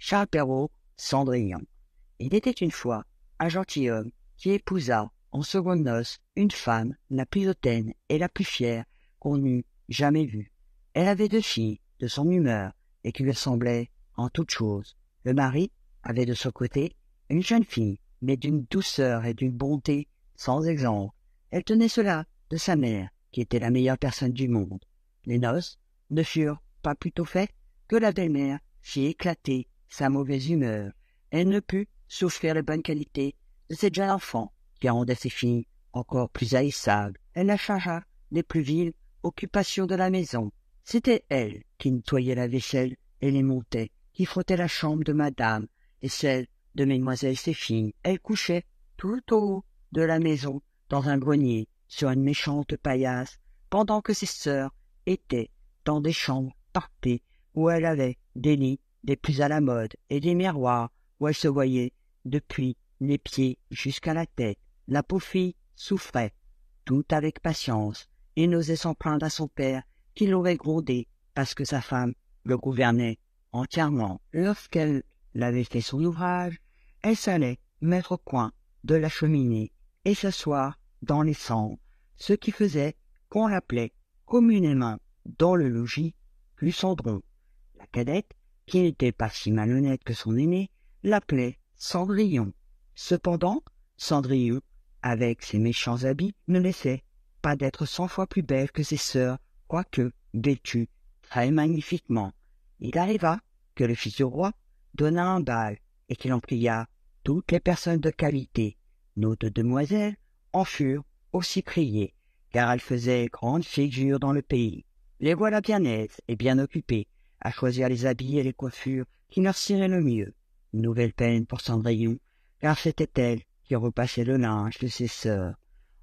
Charles Perrault, Cendrillon. Il était une fois un gentilhomme qui épousa en secondes noces une femme la plus hautaine et la plus fière qu'on eût jamais vue. Elle avait 2 filles de son humeur et qui lui semblaient en toutes choses. Le mari avait de son côté une jeune fille, mais d'une douceur et d'une bonté sans exemple. Elle tenait cela de sa mère, qui était la meilleure personne du monde. Les noces ne furent pas plus tôt faites que la belle-mère fit éclater sa mauvaise humeur. Elle ne put souffrir les bonnes qualités de cette jeune enfant qui rendait ses filles encore plus haïssables. Elle la chargea des plus viles occupations de la maison. C'était elle qui nettoyait la vaisselle et les montait, qui frottait la chambre de madame et celle de mesdemoiselles ses filles. Elle couchait tout au haut de la maison, dans un grenier, sur une méchante paillasse, pendant que ses sœurs étaient dans des chambres parties où elle avait des lits des plus à la mode et des miroirs où elle se voyait depuis les pieds jusqu'à la tête. La pauvre fille souffrait, tout avec patience, et n'osait s'en plaindre à son père, qui l'aurait grondé parce que sa femme le gouvernait entièrement. Lorsqu'elle avait fait son ouvrage, elle s'allait mettre au coin de la cheminée et s'asseoir dans les cendres, ce qui faisait qu'on l'appelait communément dans le logis plus Cendron. La cadette, qui n'était pas si malhonnête que son aînée, l'appelait Cendrillon. Cependant, Cendrillon, avec ses méchants habits, ne laissait pas d'être 100 fois plus belle que ses sœurs, quoique vêtue très magnifiquement. Il arriva que le fils du roi donna un bal et qu'il en pria toutes les personnes de qualité. Nos 2 demoiselles en furent aussi priées, car elles faisaient grande figure dans le pays. Les voilà bien aises et bien occupées à choisir les habits et les coiffures qui leur siraient le mieux. Une nouvelle peine pour Cendrillon, car c'était elle qui repassait le linge de ses sœurs.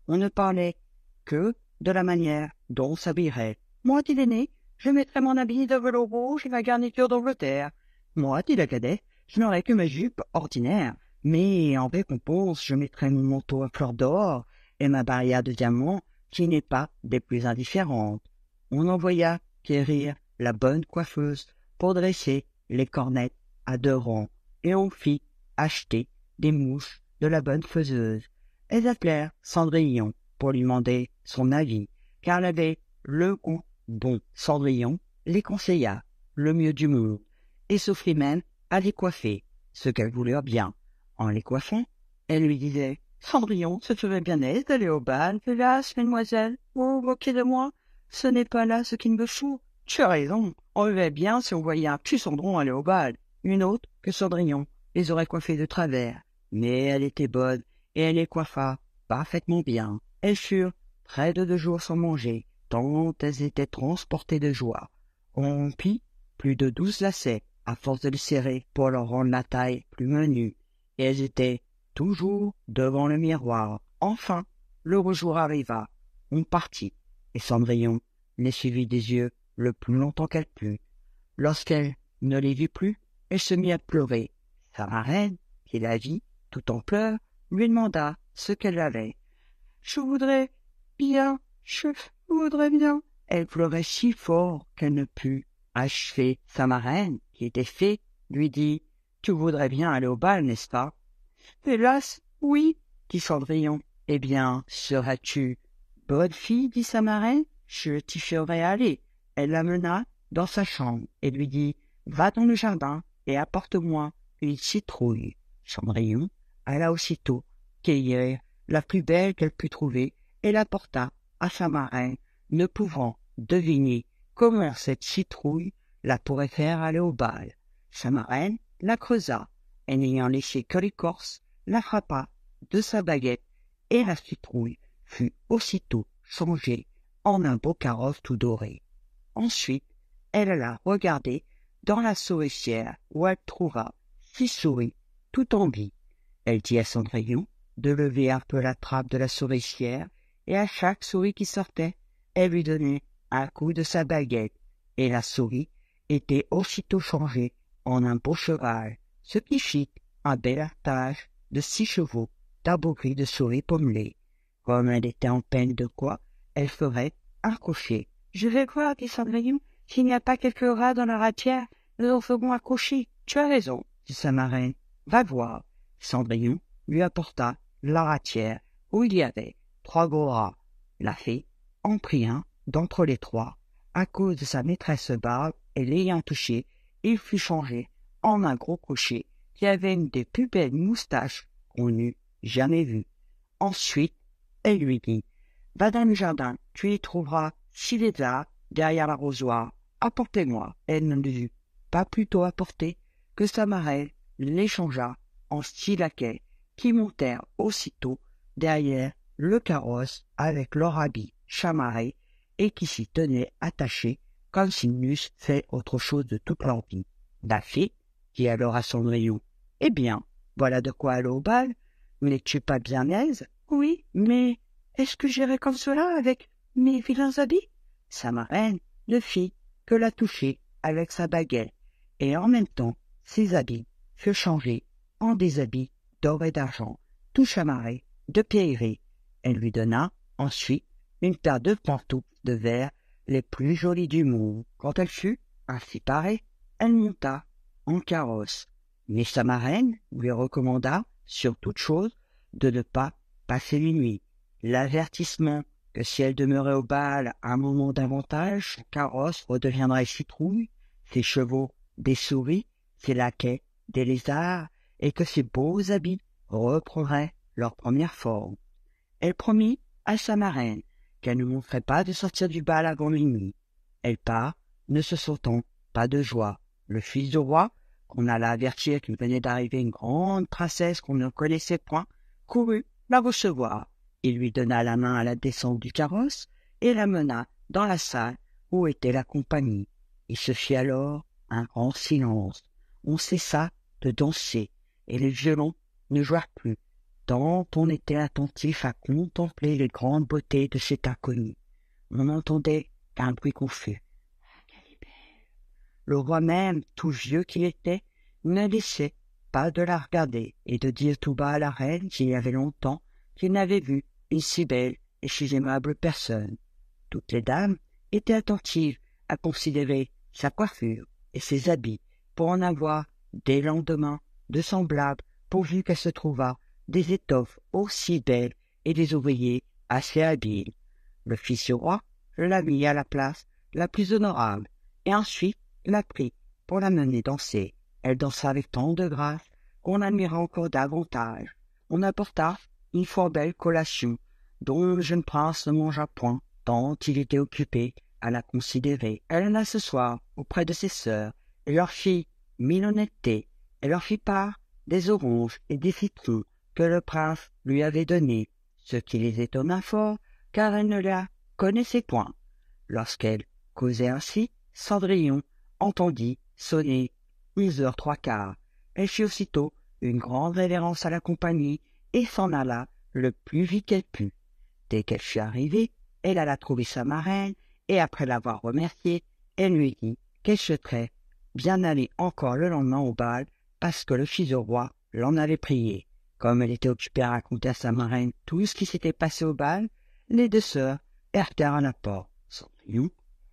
On ne parlait que de la manière dont on s'habillerait. Moi, dit l'aîné, je mettrai mon habit de velours rouge et ma garniture d'Angleterre. Moi, dit la cadette, je n'aurai que ma jupe ordinaire, mais en récompense, je mettrai mon manteau à fleurs d'or et ma barrière de diamants, qui n'est pas des plus indifférentes. On envoya quérir la bonne coiffeuse pour dresser les cornettes à 2 rangs, et on fit acheter des mouches de la bonne faiseuse. Elles appelèrent Cendrillon pour lui demander son avis, car elle avait le goût bon. Cendrillon les conseilla le mieux du monde, et s'offrit même à les coiffer, ce qu'elles voulurent bien. En les coiffant, elle lui disait « Cendrillon, ce serait bien aise d'aller au bal. Hélas, mesdemoiselles, vous vous moquez de moi. Ce n'est pas là ce qu'il me faut. Tu as raison, on verrait bien si on voyait un petit Cendron aller au bal. Une autre que Cendrillon les aurait coiffés de travers. Mais elle était bonne, et elle les coiffa parfaitement bien. Elles furent près de 2 jours sans manger, tant elles étaient transportées de joie. On prit plus de 12 lacets, à force de les serrer pour leur rendre la taille plus menue, et elles étaient toujours devant le miroir. Enfin, le jour arriva. On partit, et Cendrillon les suivit des yeux le plus longtemps qu'elle put. Lorsqu'elle ne les vit plus, elle se mit à pleurer. Sa marraine, qui la vit, tout en pleurs, lui demanda ce qu'elle avait. « Je voudrais bien. Elle pleurait si fort qu'elle ne put achever. Sa marraine, qui était fée, lui dit « Tu voudrais bien aller au bal, n'est-ce pas ?»« Hélas, oui, dit Cendrillon. »« Eh bien, seras-tu bonne fille, dit sa marraine, je t'y ferai aller. » Elle l'amena dans sa chambre et lui dit « Va dans le jardin et apporte-moi une citrouille. » Cendrillon alla aussitôt cueillir la plus belle qu'elle put trouver et l'apporta à sa marraine, ne pouvant deviner comment cette citrouille la pourrait faire aller au bal. Sa marraine la creusa et n'ayant laissé que l'écorce, la frappa de sa baguette et la citrouille fut aussitôt changée en un beau carrosse tout doré. Ensuite, elle alla regarder dans la souricière où elle trouva 6 souris tout en vie. Elle dit à Cendrillon de lever un peu la trappe de la souricière, et à chaque souris qui sortait, elle lui donnait un coup de sa baguette, et la souris était aussitôt changée en un beau cheval, ce qui fit un bel attelage de 6 chevaux d'un beau gris de souris pommelées. Comme elle était en peine de quoi, elle ferait un cocher. « Je vais voir, dit Cendrillon, s'il n'y a pas quelques rats dans la ratière, nous en ferons un cocher. Tu as raison. » dit sa marraine. Va voir. Cendrillon lui apporta la ratière où il y avait 3 gros rats. La fée en prit un d'entre les 3. À cause de sa maîtresse Barbe et l'ayant touché, il fut changé en un gros cocher qui avait une des plus belles moustaches qu'on eût jamais vues. Ensuite, elle lui dit, « Va dans le jardin, tu y trouveras 6 lézards derrière l'arrosoir. Apportez-moi. » Elle ne l'eut pas plutôt apporté que sa marraine les changea en 6 laquais qui montèrent aussitôt derrière le carrosse avec leurs habits chamarrés et qui s'y tenaient attachés comme s'ils n'eussent fait autre chose de toute leur vie. La fée dit alors à Cendrillon, « Eh bien, voilà de quoi aller au bal. N'es-tu pas bien aise? »« Oui, mais est-ce que j'irai comme cela avec mes vilains habits ?» Sa marraine ne fit que la toucher avec sa baguette, et en même temps ses habits furent changés en des habits d'or et d'argent, tout chamarrés de pierreries. Elle lui donna ensuite une paire de pantoufles de verre les plus jolies du monde. Quand elle fut ainsi parée, elle monta en carrosse, mais sa marraine lui recommanda sur toute chose de ne pas passer une nuit. L'avertissement que si elle demeurait au bal un moment davantage, son carrosse redeviendrait citrouille, ses chevaux des souris, ses laquais des lézards, et que ses beaux habits reprendraient leur première forme. Elle promit à sa marraine qu'elle ne manquerait pas de sortir du bal avant minuit. Elle part, ne se sentant pas de joie. Le fils du roi, qu'on alla avertir qu'il venait d'arriver une grande princesse qu'on ne connaissait point, courut la recevoir. Il lui donna la main à la descente du carrosse et la mena dans la salle où était la compagnie. Il se fit alors un grand silence. On cessa de danser et les violons ne jouèrent plus, tant on était attentif à contempler les grandes beautés de cet inconnu. On n'entendait qu'un bruit confus. « Quelle est belle !» Le roi même, tout vieux qu'il était, ne laissait pas de la regarder et de dire tout bas à la reine qu'il y avait longtemps qu'il n'avait vu une si belle et si aimable personne. Toutes les dames étaient attentives à considérer sa coiffure et ses habits pour en avoir dès le lendemain de semblables pourvu qu'elle se trouvât des étoffes aussi belles et des ouvriers assez habiles. Le fils du roi la mit à la place la plus honorable et ensuite la prit pour la mener danser. Elle dansa avec tant de grâce qu'on l'admira encore davantage. On apporta une fort belle collation, dont le jeune prince ne mangea point, tant il était occupé à la considérer. Elle alla ce soir auprès de ses sœurs, et leur fit mille honnêtetés, et leur fit part des oranges et des citrons que le prince lui avait donnés, ce qui les étonna fort, car elle ne la connaissait point. Lorsqu'elle causait ainsi, Cendrillon entendit sonner 11h03. Elle fit aussitôt une grande révérence à la compagnie et s'en alla le plus vite qu'elle put. Dès qu'elle fut arrivée, elle alla trouver sa marraine, et après l'avoir remerciée, elle lui dit qu'elle souhaiterait bien aller encore le lendemain au bal, parce que le fils du roi l'en avait prié. Comme elle était occupée à raconter à sa marraine tout ce qui s'était passé au bal, les 2 sœurs heurtèrent à la porte. Cendrillon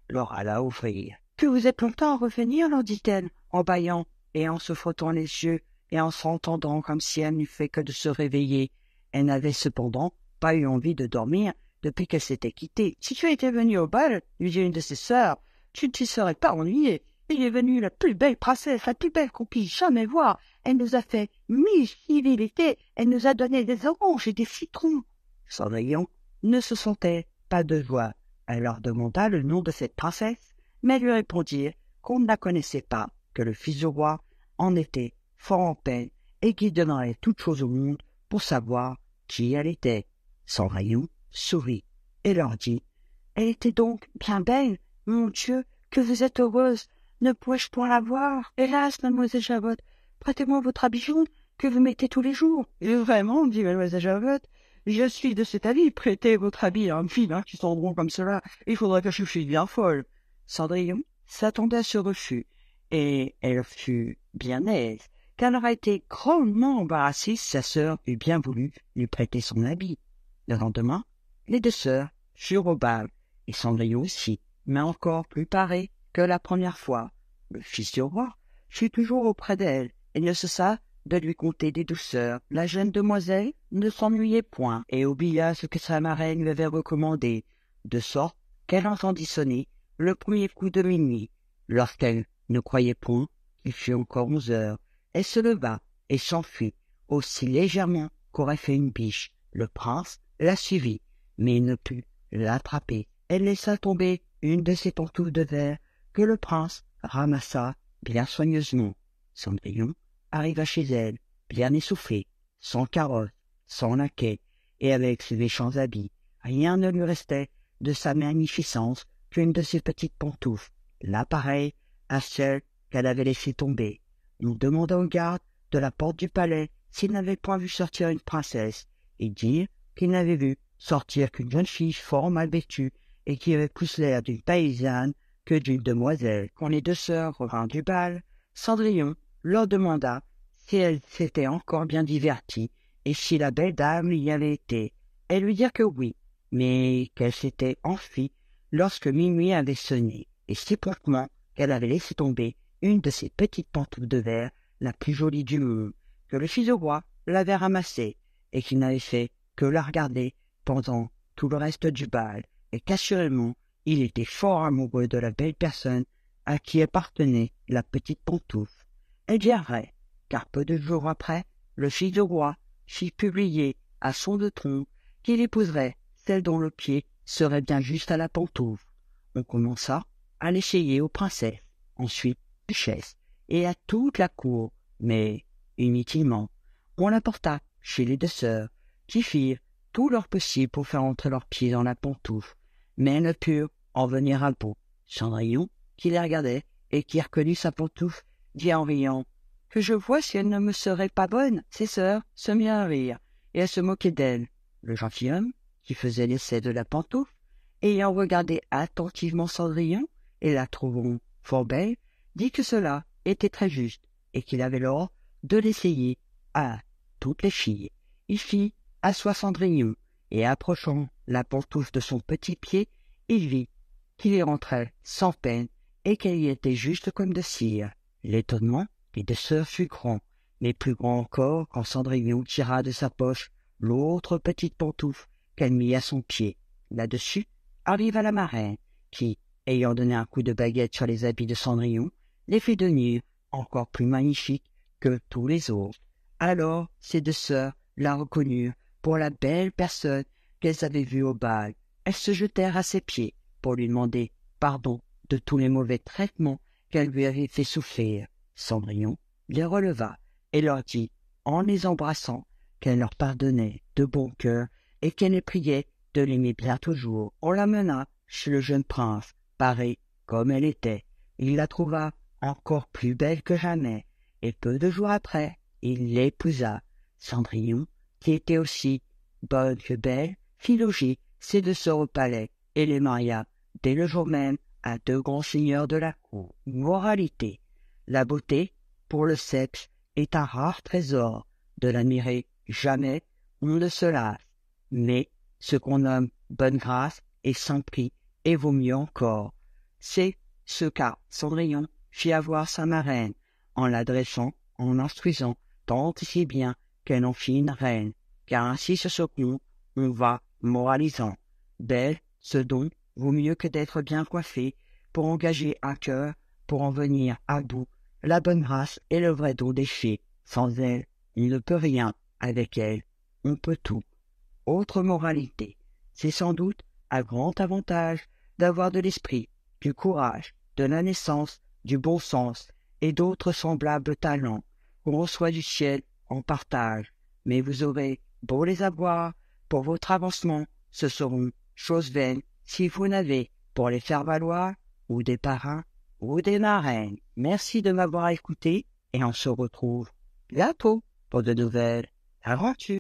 leur alla ouvrir. « Que vous êtes longtemps à revenir, leur dit-elle, en bâillant et en se frottant les yeux et en s'entendant comme si elle n'eût fait que de se réveiller. Elle n'avait cependant pas eu envie de dormir depuis qu'elle s'était quittée. « Si tu étais venue au bal, lui dit une de ses sœurs, tu ne t'y serais pas ennuyée. Il est venu la plus belle princesse, la plus belle qu'on puisse jamais voir. Elle nous a fait 1000 civilités, elle nous a donné des oranges et des citrons. » Cendrillon ne se sentait pas de joie. Elle leur demanda le nom de cette princesse, mais lui répondirent qu'on ne la connaissait pas, que le fils du roi en était fort en peine et qu'il donnerait toute chose au monde pour savoir qui elle était. Cendrillon sourit et leur dit « Elle était donc bien belle, mon Dieu, que vous êtes heureuse. Ne pourrais-je point la voir? Hélas, mademoiselle Javotte, prêtez-moi votre habit jaune que vous mettez tous les jours. » « Et vraiment, dit mademoiselle Javotte, je suis de cet avis, prêtez votre habit à un vilain qui s'endront comme cela, il faudrait que je fût bien folle. » Cendrillon s'attendait à ce refus, et elle fut bien aise, car elle aurait été grandement embarrassée si sa sœur eût bien voulu lui prêter son habit. Le lendemain, les 2 sœurs furent au bal, et Cendrillon aussi, mais encore plus parée que la première fois. Le fils du roi fut toujours auprès d'elle, et ne cessa de lui conter des douceurs. La jeune demoiselle ne s'ennuyait point et oublia ce que sa marraine lui avait recommandé, de sorte qu'elle entendit sonner le premier coup de minuit. Lorsqu'elle ne croyait point qu'il fût encore 11 heures, elle se leva et s'enfuit, aussi légèrement qu'aurait fait une biche. Le prince la suivit, mais il ne put l'attraper. Elle laissa tomber une de ses pantoufles de verre que le prince ramassa bien soigneusement. Cendrillon arriva chez elle, bien essoufflé, sans carrosse, sans laquais, et avec ses méchants habits. Rien ne lui restait de sa magnificence qu'une de ses petites pantoufles, la pareille à celle qu'elle avait laissée tomber. On demanda au garde de la porte du palais s'il n'avait point vu sortir une princesse, et dire qu'il n'avait vu sortir qu'une jeune fille fort mal vêtue et qui avait plus l'air d'une paysanne que d'une demoiselle. Quand les deux sœurs revinrent du bal, Cendrillon leur demanda si elles s'étaient encore bien diverties et si la belle dame y avait été. Elles lui dirent que oui, mais qu'elle s'était enfuie lorsque minuit avait sonné, et si promptement qu'elle avait laissé tomber une de ses petites pantoufles de verre, la plus jolie du monde, que le fils au roi l'avait ramassée, et qu'il n'avait fait que la regarder pendant tout le reste du bal, et qu'assurément il était fort amoureux de la belle personne à qui appartenait la petite pantoufle. Elle dit vrai, car peu de jours après, le fils du roi fit publier à son de trompe qu'il épouserait celle dont le pied serait bien juste à la pantoufle. On commença à l'essayer aux princesses, ensuite duchesses, et à toute la cour, mais inutilement. On la porta chez les deux sœurs, qui firent tout leur possible pour faire entrer leurs pieds dans la pantoufle, mais elles ne purent en venir à bout. Cendrillon, qui les regardait et qui reconnut sa pantoufle, dit en riant « Que je vois si elle ne me serait pas bonne !» Ses sœurs se mirent à rire et à se moquer d'elle. Le gentilhomme, qui faisait l'essai de la pantoufle, ayant regardé attentivement Cendrillon et la trouvant fort belle, dit que cela était très juste et qu'il avait l'ordre de l'essayer à toutes les filles. Il fit asseoir Cendrillon et approchant la pantoufle de son petit pied, il vit qu'il y rentrait sans peine et qu'elle y était juste comme de cire. L'étonnement des deux sœurs fut grand, mais plus grand encore quand Cendrillon tira de sa poche l'autre petite pantoufle qu'elle mit à son pied. Là-dessus arriva la marraine, qui, ayant donné un coup de baguette sur les habits de Cendrillon, les fit devenir encore plus magnifiques que tous les autres. Alors ces deux sœurs la reconnurent pour la belle personne qu'elles avaient vue au bal. Elles se jetèrent à ses pieds pour lui demander pardon de tous les mauvais traitements qu'elle lui avait fait souffrir. Cendrillon les releva et leur dit, en les embrassant, qu'elle leur pardonnait de bon cœur et qu'elle les priait de l'aimer bien toujours. On la mena chez le jeune prince, parée comme elle était. Il la trouva encore plus belle que jamais, et peu de jours après, il l'épousa. Cendrillon, qui était aussi bonne que belle, fit loger ses deux sœurs au palais et les maria dès le jour même à deux grands seigneurs de la cour. Moralité: la beauté, pour le sexe, est un rare trésor. De l'admirer jamais, on ne se lasse. Mais ce qu'on nomme bonne grâce est sans prix et vaut mieux encore. C'est ce qu'a Cendrillon fit avoir sa marraine, en l'adressant, en instruisant, tant et si bien qu'elle en fit une reine, car ainsi sur ce compte on va moralisant. Belle, ce don vaut mieux que d'être bien coiffée, pour engager un cœur, pour en venir à bout. La bonne grâce est le vrai don des fées. Sans elle, on ne peut rien. Avec elle, on peut tout. Autre moralité: c'est sans doute un grand avantage d'avoir de l'esprit, du courage, de la naissance, du bon sens et d'autres semblables talents qu'on reçoit du ciel en partage. Mais vous aurez beau les avoir, pour votre avancement, ce seront choses vaines si vous n'avez pour les faire valoir ou des parrains ou des marraines. Merci de m'avoir écouté et on se retrouve bientôt pour de nouvelles aventures.